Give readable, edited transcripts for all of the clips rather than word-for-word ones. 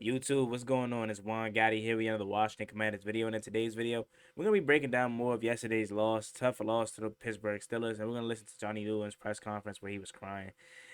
YouTube, what's going on? It's Juan Gotti here with another Washington Commanders video. And in today's video, we're going to be breaking down more of yesterday's tough loss to the Pittsburgh Steelers. And we're going to listen to Johnny Newland's press conference where he was crying.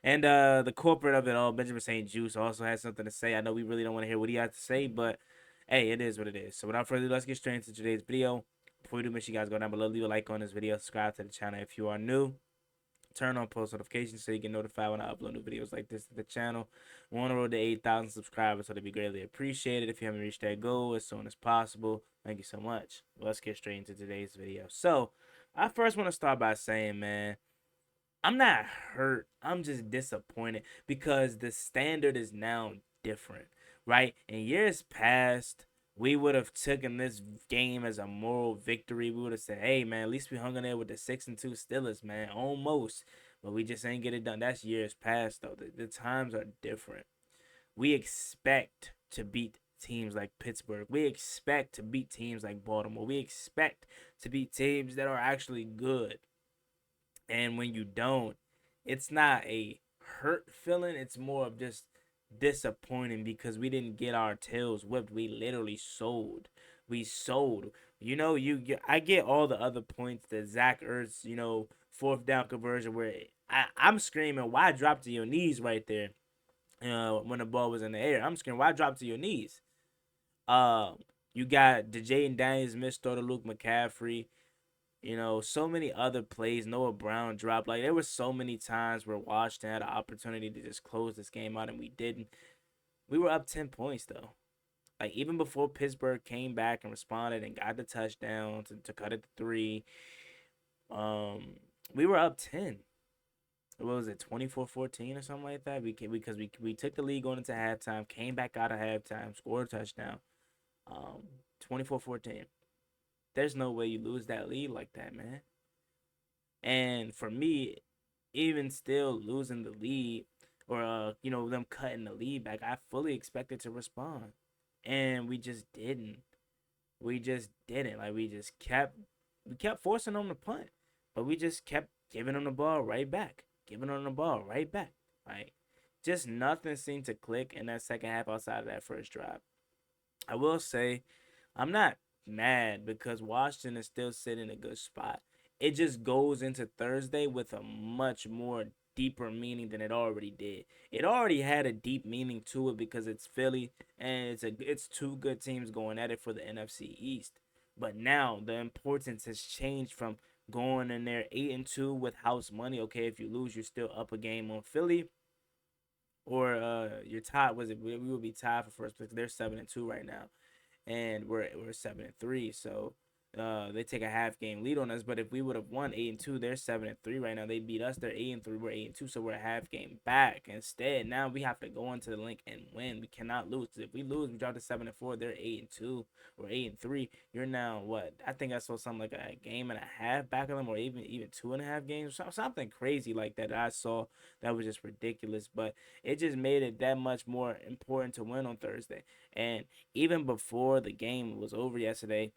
And the corporate of it all, Benjamin St. Juste, also has something to say. I know we really don't want to hear what he has to say, but hey, it is what it is. So without further ado, let's get straight into today's video. Before we do, make sure you guys go down below, leave a like on this video, subscribe to the channel if you are new. Turn on post notifications so you get notified when I upload new videos like this to the channel. We're on the road to 8,000 subscribers, so that'd be greatly appreciated if you haven't reached that goal as soon as possible. Thank you so much. Let's get straight into today's video. So, I first want to start by saying, man, I'm not hurt. I'm just disappointed because the standard is now different, right? In years past, we would have taken this game as a moral victory. We would have said, "Hey, man, at least we hung in there with the 6-2 Steelers, man, almost." But we just ain't get it done. That's years past, though. The times are different. We expect to beat teams like Pittsburgh. We expect to beat teams like Baltimore. We expect to beat teams that are actually good. And when you don't, it's not a hurt feeling. It's more of just disappointing because we didn't get our tails whipped. We literally sold. We sold. I get all the other points that Zach Ertz, fourth down conversion where I'm screaming, why drop to your knees right there? When the ball was in the air, I'm screaming, why drop to your knees? Uh, you got the Jaden Daniels missed throw to Luke McCaffrey. So many other plays. Noah Brown dropped. Like, there were so many times where Washington had an opportunity to just close this game out, and we didn't. We were up 10 points, though. Like, even before Pittsburgh came back and responded and got the touchdown to cut it to 3, we were up 10. What was it, 24-14 or something like that? We took the lead going into halftime, came back out of halftime, scored a touchdown. 24-14. There's no way you lose that lead like that, man. And for me, even still losing the lead or them cutting the lead back, I fully expected to respond. And we just didn't. We just didn't. Like, we kept forcing them to punt. But we just kept giving them the ball right back. Giving them the ball right back. Like, just nothing seemed to click in that second half outside of that first drive. I will say, I'm not mad because Washington is still sitting in a good spot. It just goes into Thursday with a much more deeper meaning than it already did. It already had a deep meaning to it because it's Philly and it's two good teams going at it for the NFC East. But now the importance has changed from going in there 8-2 with house money. Okay, if you lose, you're still up a game on Philly, or you're tied. Was it? We will be tied for first place. They're 7-2 right now, and we're 7-3. So they take a half game lead on us. But if we would have won 8-2, they're 7-3 right now. They beat us. They're 8-3. We're 8-2. So we're a half game back. Instead, now we have to go into the link and win. We cannot lose. If we lose, we drop to 7-4. They're 8-2. We're 8-3. You're now what? I think I saw something like a game and a half back of them, or even 2.5 games. Something crazy like that I saw that was just ridiculous. But it just made it that much more important to win on Thursday. And even before the game was over yesterday,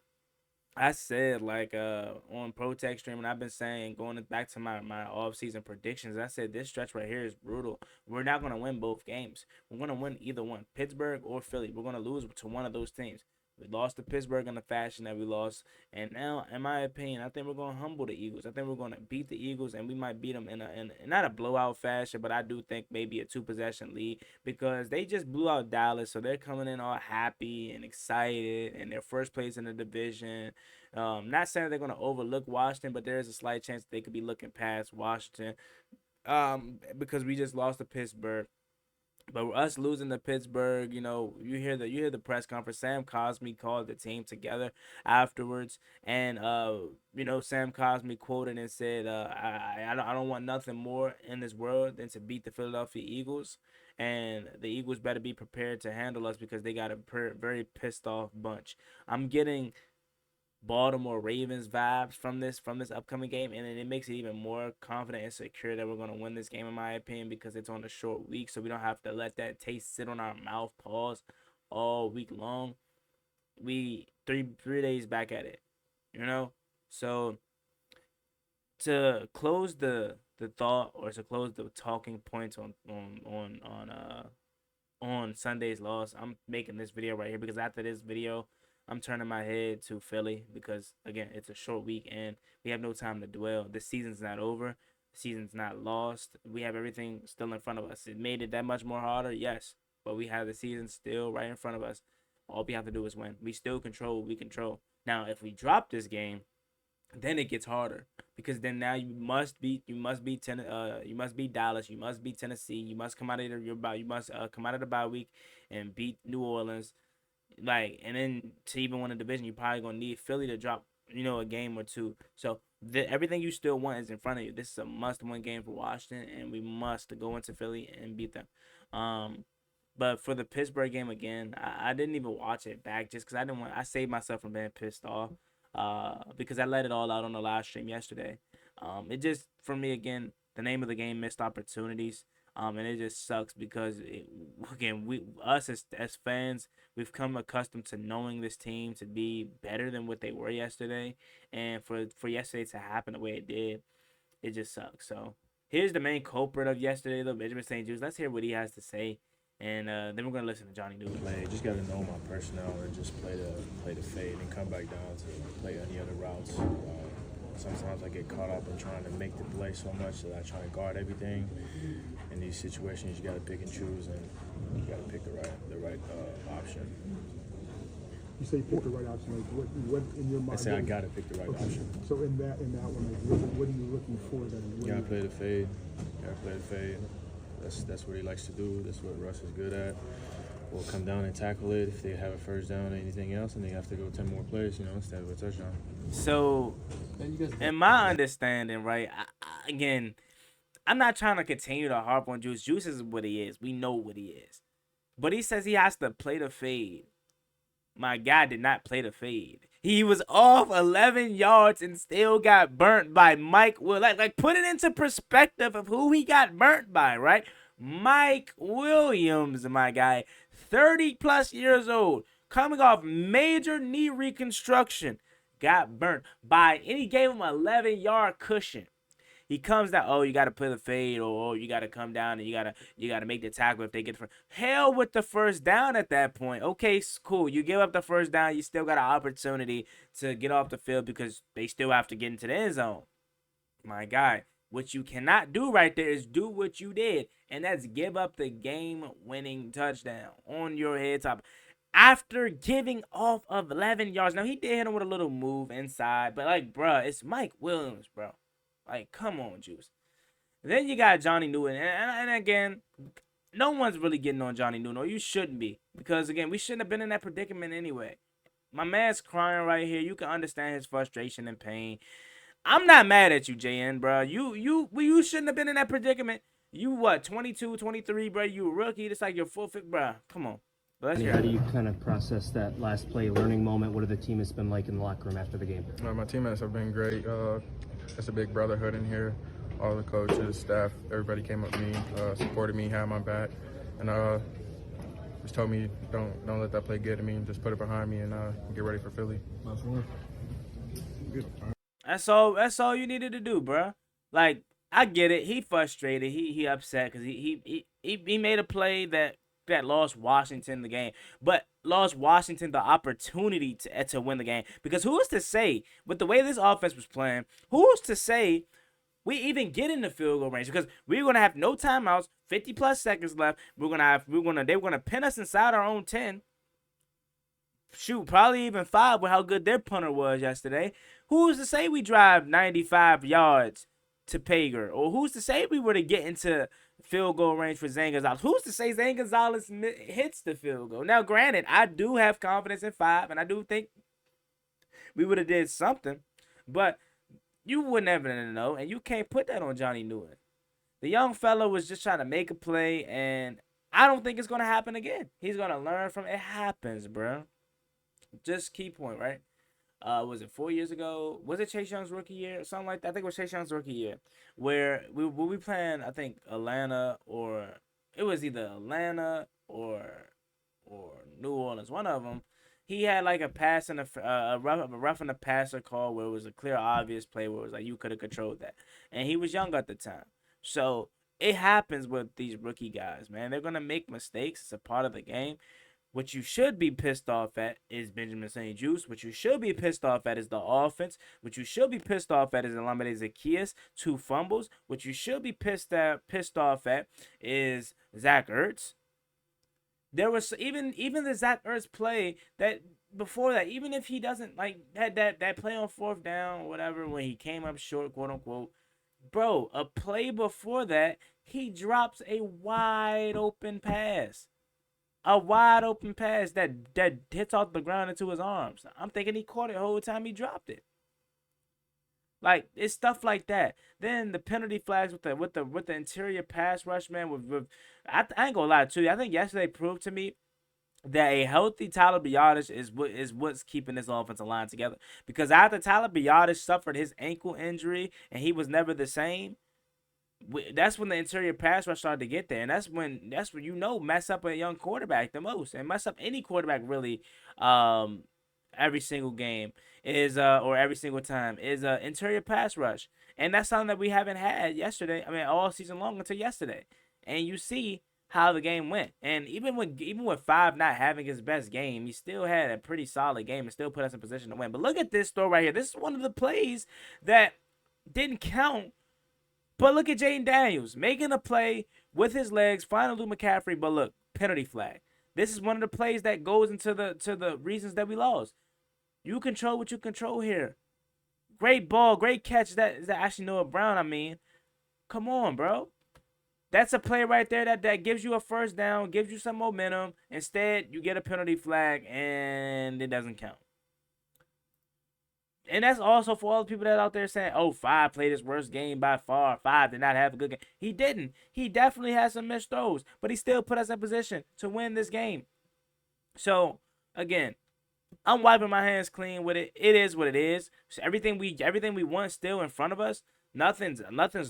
I said, like, on Protect Stream, and I've been saying, going back to my off-season predictions, I said this stretch right here is brutal. We're not going to win both games. We're going to win either one, Pittsburgh or Philly. We're going to lose to one of those teams. We lost to Pittsburgh in the fashion that we lost. And now, in my opinion, I think we're going to humble the Eagles. I think we're going to beat the Eagles, and we might beat them in not a blowout fashion, but I do think maybe a two-possession lead because they just blew out Dallas, so they're coming in all happy and excited, and they're first place in the division. Not saying they're going to overlook Washington, but there is a slight chance that they could be looking past Washington because we just lost to Pittsburgh. But us losing to Pittsburgh, you hear the press conference. Sam Cosmi called the team together afterwards, and Sam Cosmi quoted and said, "I don't want nothing more in this world than to beat the Philadelphia Eagles, and the Eagles better be prepared to handle us because they got a very pissed off bunch." I'm getting Baltimore Ravens vibes from this upcoming game, and it makes it even more confident and secure that we're going to win this game, in my opinion, because it's on a short week, so we don't have to let that taste sit on our mouth, pause all week long. We three days back at it, you know. So to close the thought, or to close the talking points on on Sunday's loss, I'm making this video right here because after this video, I'm turning my head to Philly because again, it's a short week and we have no time to dwell. The season's not over. The season's not lost. We have everything still in front of us. It made it that much more harder, yes, but we have the season still right in front of us. All we have to do is win. We still control what we control. Now, if we drop this game, then it gets harder because then now you must beat Dallas, you must beat Tennessee, you must come out of you must come out of the bye week and beat New Orleans, like, and then to even win a division, you're probably gonna need Philly to drop a game or two. So everything you still want is in front of you. This is a must-win game for Washington, and we must go into Philly and beat them. But for the Pittsburgh game again, I didn't even watch it back just because I didn't want. I saved myself from being pissed off. Because I let it all out on the live stream yesterday. It just for me again, the name of the game, missed opportunities. And it just sucks because again, us as fans, we've come accustomed to knowing this team to be better than what they were yesterday, and for yesterday to happen the way it did, it just sucks. So here's the main culprit of yesterday, though, Benjamin St. Juste. Let's hear what he has to say, and then we're gonna listen to Johnny Newton. Just got to know my personnel and just play the fade and come back down to play any other routes. Sometimes I get caught up in trying to make the play so much that I try to guard everything. In these situations, you got to pick and choose, and you got to pick the right option. You say pick the right option. Like what in your mind? I say I got to pick the right option. So in that one, like, what are you looking for then? You got to play the fade. You got to play the fade. That's what he likes to do. That's what Russ is good at. We'll come down and tackle it if they have a first down or anything else, and they have to go 10 more plays, instead of a touchdown. So, in my understanding, right, again, I'm not trying to continue to harp on Juice. Juice is what he is. We know what he is. But he says he has to play the fade. My guy did not play the fade. He was off 11 yards and still got burnt by Mike Williams. Like, put it into perspective of who he got burnt by, right? Mike Williams, my guy, 30-plus years old, coming off major knee reconstruction, got burnt by, and he gave him an 11-yard cushion. He comes down, oh, you got to play the fade, or you got to come down and you got to make the tackle if they get the hell with the first down at that point. Okay, cool. You give up the first down, you still got an opportunity to get off the field because they still have to get into the end zone. My guy, what you cannot do right there is do what you did, and that's give up the game-winning touchdown on your head top after giving off of 11 yards. Now, he did hit him with a little move inside, but, like, bruh, it's Mike Williams, bro. Like, come on, Juice. Then you got Johnny Newton. And again, no one's really getting on Johnny Newton, or you shouldn't be. Because, again, we shouldn't have been in that predicament anyway. My man's crying right here. You can understand his frustration and pain. I'm not mad at you, JN, bro. You shouldn't have been in that predicament. You, what, 22, 23, bro? You a rookie. It's like your full fit, bro. Come on. How do you kind of process that last play learning moment? What have the teammates been like in the locker room after the game? My teammates have been great. It's a big brotherhood in here. All the coaches, staff, everybody came up to me, supported me, had my back, and just told me don't let that play get to me. Just put it behind me and get ready for Philly. That's all you needed to do, bro. Like, I get it. He frustrated. He upset because he made a play that lost Washington the game, but lost Washington the opportunity to win the game. Because who's to say, with the way this offense was playing, who's to say we even get in the field goal range? Because we're gonna have no timeouts, 50+ seconds left. They were gonna pin us inside our own 10. Shoot, probably even 5 with how good their punter was yesterday. Who's to say we drive 95 yards to Pager? Or who's to say we were to get into field goal range for Zane Gonzalez? Who's to say Zane Gonzalez hits the field goal? Now, granted, I do have confidence in 5, and I do think we would have did something, but you would never know, and you can't put that on Johnny Newton. The young fella was just trying to make a play, and I don't think it's going to happen again. He's going to learn from it. It happens, bro. Just key point, right? Was it 4 years ago? Was it Chase Young's rookie year? Something like that. I think it was Chase Young's rookie year, where we playing, I think, Atlanta, or it was either Atlanta or New Orleans. One of them. He had like a pass and a roughing the passer call where it was a clear, obvious play where it was like you could have controlled that, and he was young at the time. So It happens with these rookie guys, man. They're gonna make mistakes. It's a part of the game. What you should be pissed off at is Benjamin St. Juste. What you should be pissed off at is the offense. What you should be pissed off at is Olamide Zaccheaus, 2 fumbles. What you should be pissed off at is Zach Ertz. There was even the Zach Ertz play that before that, even if he doesn't like had that play on 4th down or whatever when he came up short, quote unquote, bro, a play before that, he drops a wide open pass. A wide open pass that hits off the ground into his arms. I'm thinking he caught it the whole time he dropped it. Like, it's stuff like that. Then the penalty flags with the interior pass rush, man. I ain't gonna lie to you. I think yesterday proved to me that a healthy Tyler Biadasz is what's keeping this offensive line together. Because after Tyler Biadasz suffered his ankle injury and he was never the same, that's when the interior pass rush started to get there, and that's when mess up a young quarterback the most, and mess up any quarterback really. Every single game is or every single time is interior pass rush, and that's something that we haven't had yesterday. I mean, all season long until yesterday, and you see how the game went. And even with 5 not having his best game, he still had a pretty solid game and still put us in position to win. But look at this throw right here. This is one of the plays that didn't count. But look at Jaden Daniels making a play with his legs, finding Luke McCaffrey. But look, penalty flag. This is one of the plays that goes into the reasons that we lost. You control what you control here. Great ball, great catch. That is actually Noah Brown. I mean, come on, bro. That's a play right there that gives you a first down, gives you some momentum. Instead, you get a penalty flag and it doesn't count. And that's also for all the people that out there saying, oh, 5 played his worst game by far. 5 did not have a good game. He didn't. He definitely had some missed throws, but he still put us in position to win this game. So, again, I'm wiping my hands clean with it. It is what it is. So everything we want still in front of us. Nothing's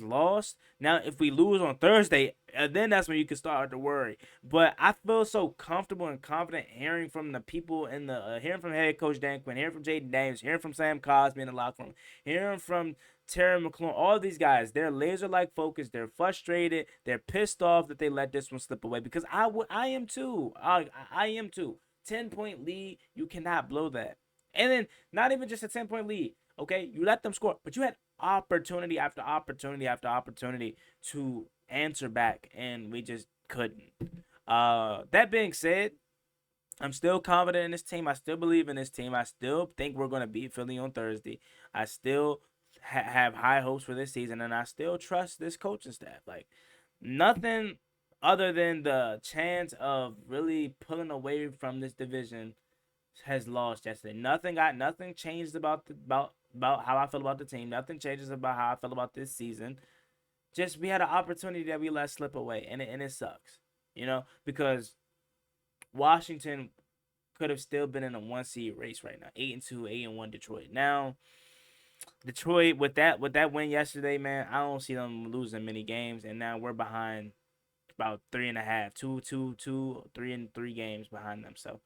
lost. Now, if we lose on Thursday, then that's when you can start to worry. But I feel so comfortable and confident hearing from the people in the hearing from head coach Dan Quinn, hearing from Jaden Daniels, hearing from Sam Cosby in the locker room, hearing from Terry McLaurin. All these guys, they're laser-like focused. They're frustrated. They're pissed off that they let this one slip away. Because I am too. I am too. 10-point lead, you cannot blow that. And then not even just a 10-point lead. Okay, you let them score, but you had opportunity after opportunity after opportunity to answer back, and we just couldn't. That being said, I'm still confident in this team. I still believe in this team. I still think we're going to beat Philly on Thursday. I still have high hopes for this season, and I still trust this coaching staff. Like, nothing other than the chance of really pulling away from this division has lost yesterday. Nothing changed about how I feel about the team. Nothing changes about how I feel about this season. Just we had an opportunity that we let slip away, and it sucks, because Washington could have still been in a 1-seed race right now. 8-2, 8-1 Detroit. Now, Detroit with that win yesterday, man, I don't see them losing many games, and now we're behind about 3.5, 3 and 3 games behind them. So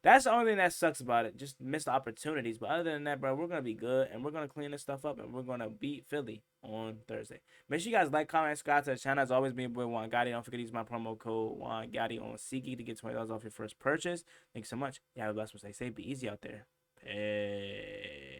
that's the only thing that sucks about it. Just missed opportunities. But other than that, bro, we're going to be good. And we're going to clean this stuff up. And we're going to beat Philly on Thursday. Make sure you guys like, comment, subscribe to the channel. As always, being boy Juan Gotti. Don't forget to use my promo code Juan Gotti on SeatGeek to get $20 off your first purchase. Thanks so much. You have a blessed one. Stay safe. Be easy out there. Peace.